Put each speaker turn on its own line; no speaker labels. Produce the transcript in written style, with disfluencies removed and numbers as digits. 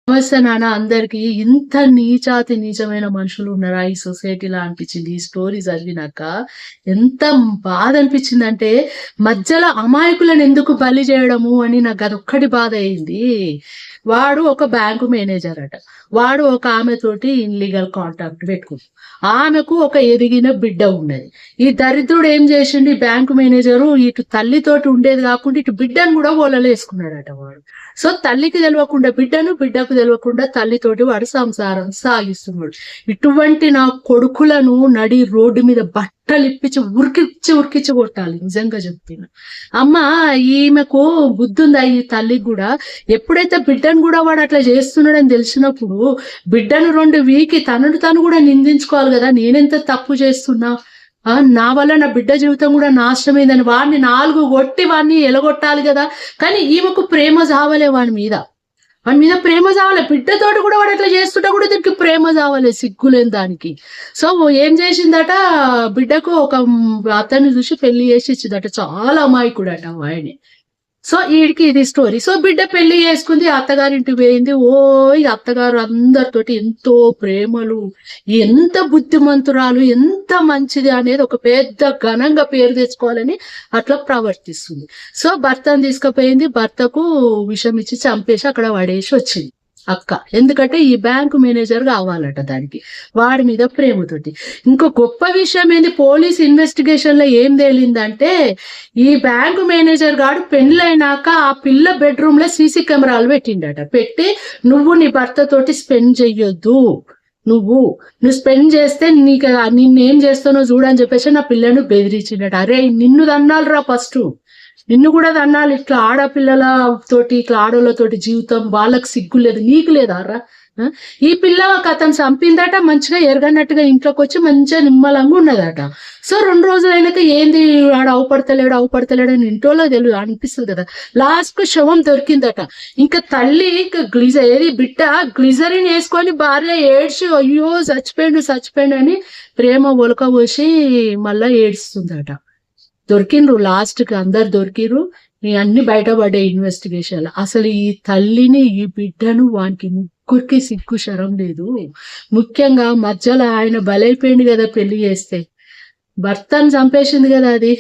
నమస్తే నాన్న అందరికి. ఇంత నీచాతి నీచమైన మనుషులు ఉన్నారా ఈ సొసైటీలో అనిపించింది ఈ స్టోరీ చదివినాక. ఎంత బాధ అనిపించిందంటే మధ్యలో అమాయకులను ఎందుకు బలి చేయడము అని నాకు అదొక్కటి బాధ అయింది. వాడు ఒక బ్యాంకు మేనేజర్ అట. వాడు ఒక ఆమెతోటి ఇన్లీగల్ కాంటాక్ట్ పెట్టుకుంది. ఆమెకు ఒక ఎదిగిన బిడ్డ ఉన్నది. ఈ దరిద్రుడు ఏం చేసిండు, ఈ బ్యాంకు మేనేజరు ఇటు తల్లితోటి ఉండేది కాకుండా ఇటు బిడ్డను కూడా ఓలలేసుకున్నాడట వాడు. సో తల్లికి తెలియకుండా బిడ్డను, బిడ్డకు తెలియకుండా తల్లితోటి వాడు సంసారం సాగిస్తున్నాడు. ఇటువంటి నా కొడుకులను నడి రోడ్డు మీద బట్టలు ఇప్పించి ఉరికిచ్చి కొట్టాలి. నిజంగా చెప్తున్నా. అమ్మ ఈమెకు బుద్ధి ఉందా ఈ తల్లికి కూడా? ఎప్పుడైతే బిడ్డను కూడా వాడు అట్లా చేస్తున్నాడని తెలిసినప్పుడు బిడ్డను 2 వీకి తనను తను కూడా నిందించుకోవాలి కదా. నేనెంత తప్పు చేస్తున్నా, నా వల్ల నా బిడ్డ జీవితం కూడా నాశనమైందని వాడిని 4 కొట్టి వాడిని ఎలగొట్టాలి కదా. కానీ ఈమెకు ప్రేమ చావలే వాడి మీద ప్రేమ చావలే. బిడ్డతోటి కూడా వాడు అట్లా చేస్తుంటే కూడా దీనికి ప్రేమ చావలే, సిగ్గులేని దానికి. సో ఏం చేసిందట, బిడ్డకు ఒక అతన్ని చూసి పెళ్లి చేసి ఇచ్చిందట. చాలా అమాయకుడట వాడిని. సో వీడికి ఇది స్టోరీ. సో బిడ్డ పెళ్లి చేసుకుంది, అత్తగారింటికి పోయింది. ఈ అత్తగారు అందరితోటి ఎంతో ప్రేమలు, ఎంత బుద్ధిమంతురాలు, ఎంత మంచిది అనేది ఒక పెద్ద ఘనంగా పేరు తెచ్చుకోవాలని అట్లా ప్రవర్తిస్తుంది. సో భర్తను తీసుకుపోయింది, భర్తకు విషం ఇచ్చి చంపేసి అక్కడ పడేసి వచ్చింది అక్క. ఎందుకంటే ఈ బ్యాంకు మేనేజర్ కావాలట దానికి, వాడి మీద ప్రేమతోటి. ఇంకో గొప్ప విషయం ఏంది, పోలీస్ ఇన్వెస్టిగేషన్ లో ఏం తేలిందంటే ఈ బ్యాంకు మేనేజర్ గాడు పెళ్ళైనాక ఆ పిల్ల బెడ్రూమ్ లో సీసీ కెమెరాలు పెట్టిండట. పెట్టి నువ్వు నీ భర్తతోటి స్పెండ్ చెయ్యొద్దు, నువ్వు స్పెండ్ చేస్తే నిన్నేం చేస్తానో చూడని చెప్పేసి నా పిల్లను బెదిరించిండట. అరే నిన్ను తన్నాలిరా, ఫస్ట్ నిన్ను కూడా తన్నాలి. ఇట్లా ఆడపిల్లలతోటి, ఇట్లా ఆడోళ్ళతోటి జీవితం, వాళ్ళకి సిగ్గు లేదు, నీకు లేదారా? ఈ పిల్ల అతను చంపిందట, మంచిగా ఎరగనట్టుగా ఇంట్లోకి వచ్చి మంచిగా నిమ్మలంగా ఉన్నదట. సో 2 రోజులు అయినాక ఏంది ఆడ అవుపడతలేడు అని ఇంట్లో తెలియదు అనిపిస్తుంది కదా. లాస్ట్ కు శవం దొరికిందట. ఇంకా తల్లి బిడ్డ గ్లిజరిన్ వేసుకొని భార్య ఏడ్చి అయ్యో చచ్చిపోయిండు అని ప్రేమ ఒలక పోసి మళ్ళా ఏడుస్తుందట. దొరికిండ్రు, లాస్ట్ కి అందరు దొరికిరు. అన్ని బయటపడ్డాయి ఇన్వెస్టిగేషన్. అసలు ఈ తల్లిని, ఈ బిడ్డను వానికి ముగ్గురికి సిగ్గు శరం లేదు. ముఖ్యంగా మధ్యలో ఆయన బలైపోయింది కదా, పెళ్లి చేస్తే భర్తను చంపేసింది కదా అది.